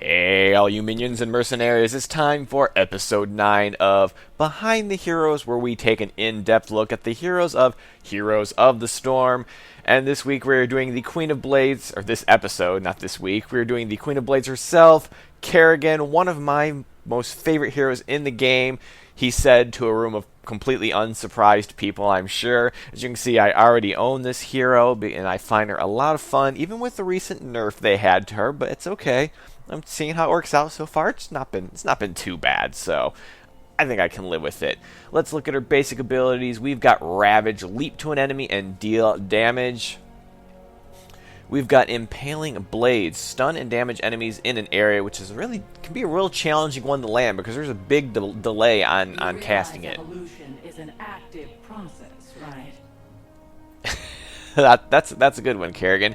Hey, all you minions and mercenaries, it's time for episode 9 of Behind the Heroes, where we take an in-depth look at the heroes of Heroes of the Storm. And this week we're doing the Queen of Blades, or this episode, not this week, we're doing the Queen of Blades herself, Kerrigan, one of my most favorite heroes in the game. He said to a room of completely unsurprised people, I'm sure. As you can see, I already own this hero, and I find her a lot of fun, even with the recent nerf they had to her, but it's okay. I'm seeing how it works out so far. It's not been too bad, so I think I can live with it. Let's look at her basic abilities. We've got Ravage, leap to an enemy and deal damage. We've got Impaling Blades, stun and damage enemies in an area, which is can be a real challenging one to land because there's a big delay on casting it. Evolution is an active process, right? That's a good one, Kerrigan.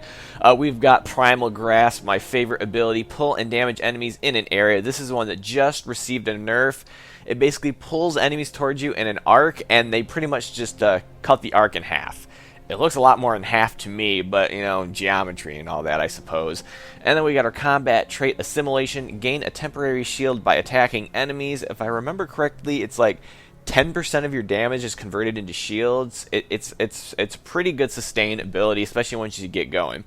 We've got Primal Grasp, my favorite ability, pull and damage enemies in an area. This is the one that just received a nerf. It basically pulls enemies towards you in an arc, and they pretty much just cut the arc in half. It looks a lot more in half to me, but, you know, geometry and all that, I suppose. And then we got our combat trait, Assimilation, gain a temporary shield by attacking enemies. If I remember correctly, it's like 10% of your damage is converted into shields. It's pretty good sustained ability, especially once you get going.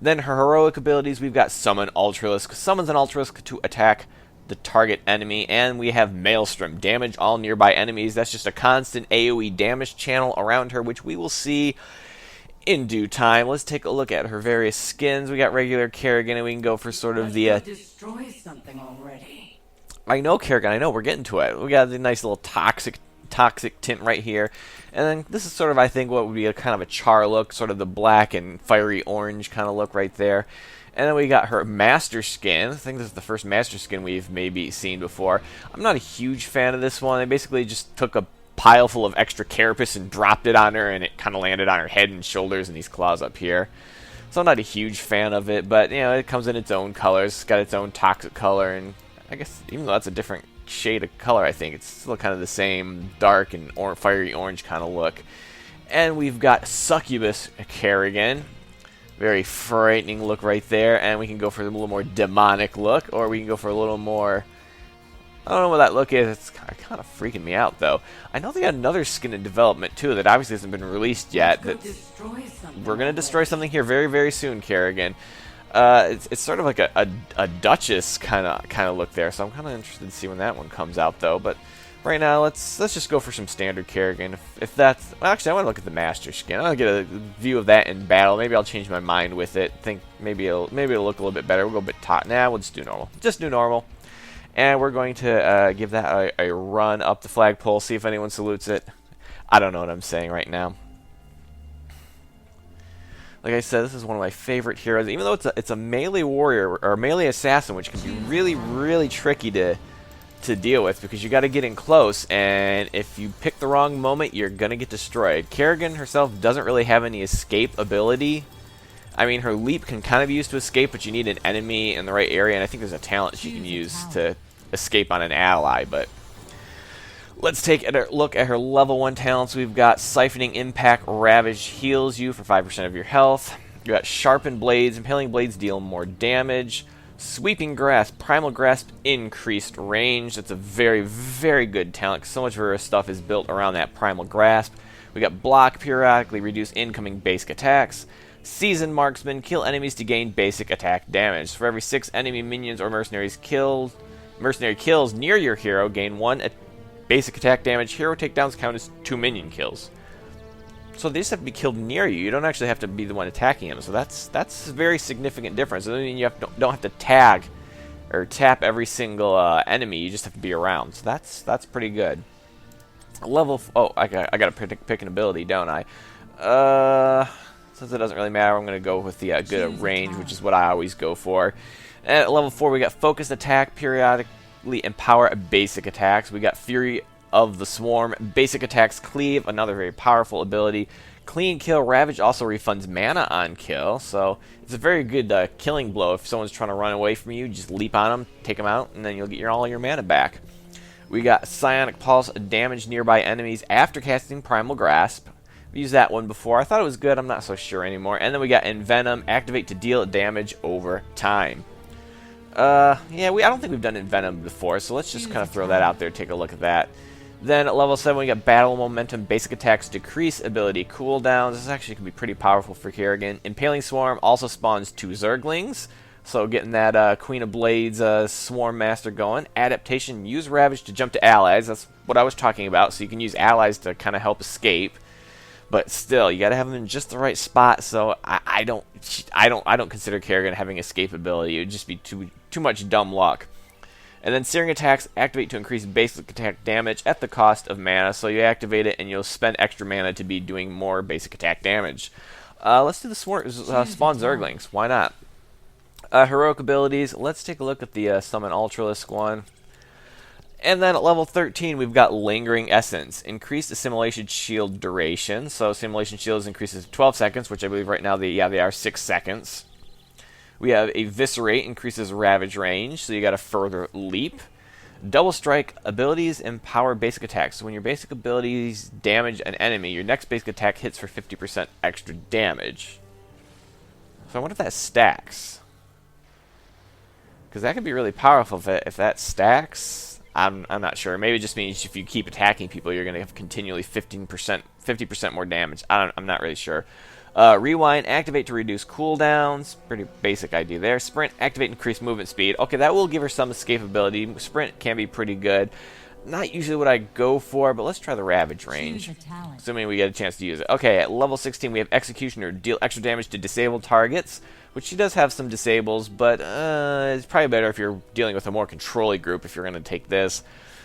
Then her heroic abilities, we've got Summon Ultralisk. Summons an Ultralisk to attack the target enemy, and we have Maelstrom, damage all nearby enemies. That's just a constant AoE damage channel around her, which we will see in due time. Let's take a look at her various skins. We got regular Kerrigan, and we can go for sort of the destroy something already. I know, Kerrigan, I know, we're getting to it. We got the nice little toxic tint right here. And then this is sort of, I think, what would be a kind of a char look, sort of the black and fiery orange kind of look right there. And then we got her master skin. I think this is the first master skin we've maybe seen before. I'm not a huge fan of this one. They basically just took a pile full of extra carapace and dropped it on her, and it kind of landed on her head and shoulders and these claws up here. So I'm not a huge fan of it, but, you know, it comes in its own colors. It's got its own toxic color, and I guess even though that's a different shade of color, I think it's still kind of the same dark and fiery orange kind of look. And we've got Succubus Kerrigan. Very frightening look right there, and we can go for a little more demonic look, or we can go for a little more, I don't know what that look is. It's kind of freaking me out, though. I know they got another skin in development, too, that obviously hasn't been released yet. We're going to destroy something here very, very soon, Kerrigan. It's sort of like a Duchess kind of look there, so I'm kind of interested to see when that one comes out, though. But right now, let's just go for some standard Kerrigan. If that's, well, actually, I want to look at the master skin. I'll get a view of that in battle. Maybe I'll change my mind with it. Think maybe it'll look a little bit better. We'll go a bit top. Nah, we'll just do normal. Just do normal. And we're going to give that a run up the flagpole. See if anyone salutes it. I don't know what I'm saying right now. Like I said, this is one of my favorite heroes. Even though it's a melee warrior or melee assassin, which can be really, really tricky to deal with because you got to get in close, and if you pick the wrong moment, you're gonna get destroyed. Kerrigan herself doesn't really have any escape ability. I mean, her leap can kind of be used to escape, but you need an enemy in the right area, and I think there's a talent she can use to escape on an ally. But let's take a look at her level 1 talents. We've got Siphoning Impact, Ravage heals you for 5% of your health. You got Sharpened Blades, Impaling Blades deal more damage. Sweeping Grasp, Primal Grasp, increased range. That's a very, very good talent. So much of her stuff is built around that Primal Grasp. We got Block, periodically reduce incoming basic attacks. Seasoned Marksman, kill enemies to gain basic attack damage. For every 6 enemy minions or mercenary kills near your hero, gain 1 basic attack damage. Hero takedowns count as 2 minion kills. So they just have to be killed near you. You don't actually have to be the one attacking them. So that's a very significant difference. It doesn't mean you don't have to tag or tap every single enemy. You just have to be around. So that's pretty good. I got to pick an ability, don't I? Since it doesn't really matter, I'm going to go with the good range, which is what I always go for. And at level 4, we got Focused Attack, periodically empower basic attacks. We got Fury of the Swarm, basic attacks cleave, another very powerful ability. Clean kill, Ravage also refunds mana on kill, so it's a very good killing blow. If someone's trying to run away from you, just leap on them, take them out, and then you'll get all your mana back. We got Psionic Pulse, damage nearby enemies after casting Primal Grasp. We used that one before. I thought it was good, I'm not so sure anymore. And then we got Envenom, activate to deal damage over time. Yeah, I don't think we've done Envenom before, so let's just kind of throw that out there, take a look at that. Then at level 7, we got Battle Momentum, Basic Attacks Decrease Ability Cooldowns. This actually can be pretty powerful for Kerrigan. Impaling Swarm also spawns 2 Zerglings, so getting that Queen of Blades Swarm Master going. Adaptation, use Ravage to jump to allies. That's what I was talking about, so you can use allies to kind of help escape. But still, you got to have them in just the right spot. So I don't consider Kerrigan having escape ability. It would just be too much dumb luck. And then Searing Attacks activate to increase basic attack damage at the cost of mana. So you activate it, and you'll spend extra mana to be doing more basic attack damage. Let's do the Spawn Zerglings. Why not? Heroic abilities. Let's take a look at the Summon Ultralisk one. And then at level 13, we've got Lingering Essence. Increased Assimilation Shield duration. So Assimilation Shields increases to 12 seconds, which I believe right now they are 6 seconds. We have Eviscerate, increases Ravage range, so you got a further leap. Double Strike, abilities empower basic attacks. So when your basic abilities damage an enemy, your next basic attack hits for 50% extra damage. So I wonder if that stacks. Because that could be really powerful if that stacks. I'm not sure. Maybe it just means if you keep attacking people, you're going to have continually 50% more damage. I'm not really sure. Rewind, activate to reduce cooldowns. Pretty basic idea there. Sprint, activate increased movement speed. Okay, that will give her some escapability. Sprint can be pretty good. Not usually what I go for, but let's try the Ravage range. Assuming we get a chance to use it. Okay, at level 16 we have Executioner, deal extra damage to disabled targets, which she does have some disables, but it's probably better if you're dealing with a more controlling group if you're going to take this.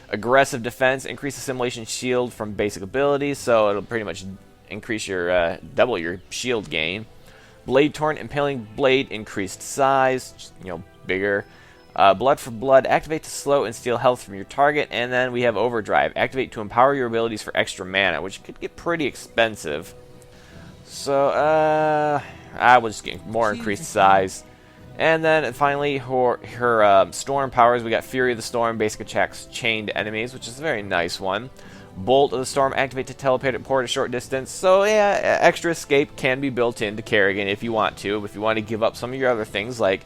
Aggressive Defense, increase Assimilation Shield from basic abilities, so it'll pretty much increase your double your shield gain. Blade Torrent, Impaling Blade, increased size, just, bigger. Blood for Blood, activate to slow and steal health from your target. And then we have Overdrive, activate to empower your abilities for extra mana, which could get pretty expensive. So I was getting more increased size. And then finally her Storm powers. We got Fury of the Storm, basic attacks chained enemies, which is a very nice one. Bolt of the Storm, activate to teleport a short distance. So yeah, extra escape can be built into Kerrigan if you want to. If you want to give up some of your other things like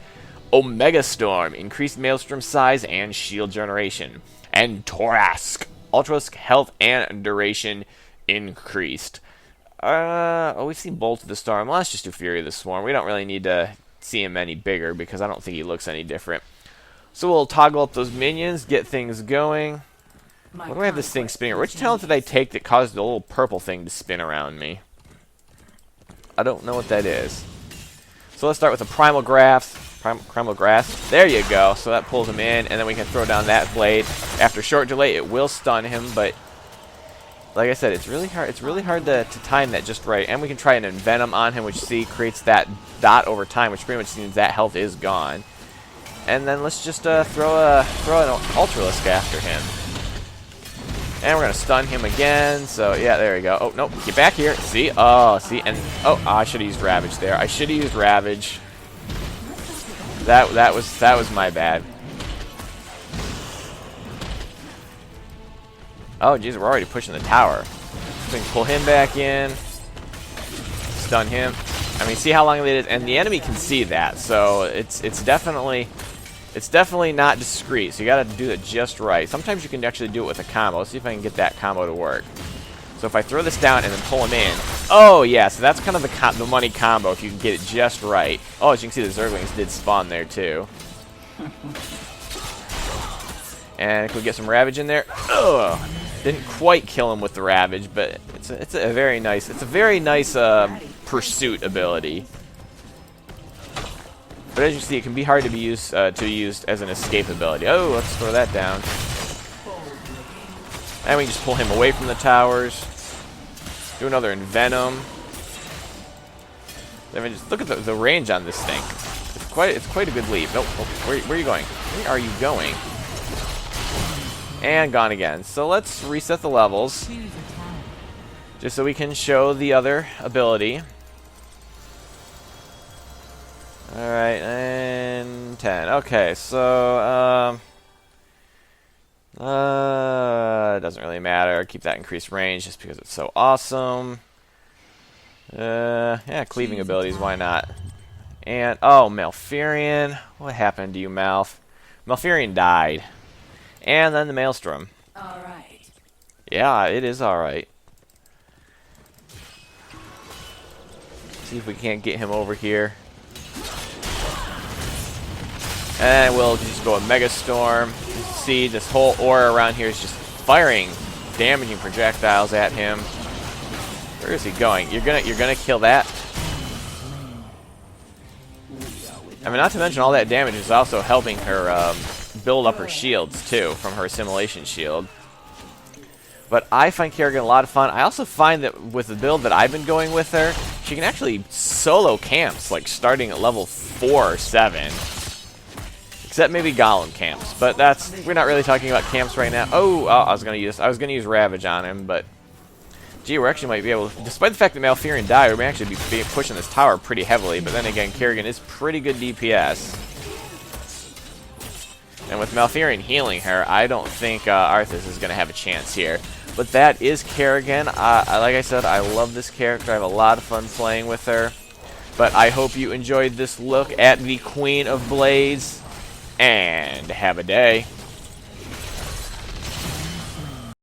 Omega Storm, increased Maelstrom size and shield generation. And Torask, Ultralisk health and duration increased. We've seen Bolt of the Storm. Well, let's just do Fury of the Swarm. We don't really need to see him any bigger because I don't think he looks any different. So we'll toggle up those minions, get things going. What do I have this thing spinning? Which talent did I take that caused the little purple thing to spin around me? I don't know what that is. So let's start with the Primal Grasp. Primal Grasp. There you go. So that pulls him in, and then we can throw down that blade. After short delay, it will stun him, but like I said, it's really hard. It's really hard to time that just right. And we can try an Envenom on him, which creates that dot over time, which pretty much means that health is gone. And then let's just throw an Ultralisk after him. And we're going to stun him again. So, yeah, there we go. Oh, nope. Get back here. See? Oh, see? And, I should have used Ravage there. I should have used Ravage. That was my bad. Oh, jeez, we're already pushing the tower. So we can pull him back in. Stun him. I mean, see how long it is? And the enemy can see that. So, it's definitely not discreet, so you gotta do it just right. Sometimes you can actually do it with a combo. Let's see if I can get that combo to work. So if I throw this down and then pull him in, oh yeah, so that's kind of the money combo if you can get it just right. Oh, as you can see, the Zerglings did spawn there too. And can we get some Ravage in there? Ugh, didn't quite kill him with the Ravage, but it's a very nice pursuit ability. But as you see, it can be hard to be used as an escape ability. Oh, let's throw that down. And we can just pull him away from the towers. Do another Envenom. I mean, just look at the range on this thing. It's quite a good leap. Nope. Where are you going? Where are you going? And gone again. So let's reset the levels, just so we can show the other ability. Alright, and 10. Okay, so, it doesn't really matter. Keep that increased range just because it's so awesome. Yeah, cleaving abilities, why not? And, oh, Malfurion. What happened to you, Malf? Malfurion died. And then the Maelstrom. All right. Yeah, it is alright. See if we can't get him over here. And we'll just go a Mega Storm. See, this whole aura around here is just firing damaging projectiles at him. Where is he going? You're gonna kill that? I mean, not to mention all that damage is also helping her build up her shields too from her assimilation shield. But I find Kerrigan a lot of fun. I also find that with the build that I've been going with her, she can actually solo camps, like starting at level 4 or 7. Except maybe Golem camps, but we're not really talking about camps right now. Oh, I was gonna use Ravage on him, but gee, we actually might be able to, despite the fact that Malfurion died, we may actually be pushing this tower pretty heavily. But then again, Kerrigan is pretty good DPS, and with Malfurion healing her, I don't think Arthas is gonna have a chance here. But that is Kerrigan. Like I said, I love this character. I have a lot of fun playing with her. But I hope you enjoyed this look at the Queen of Blades. And have a day.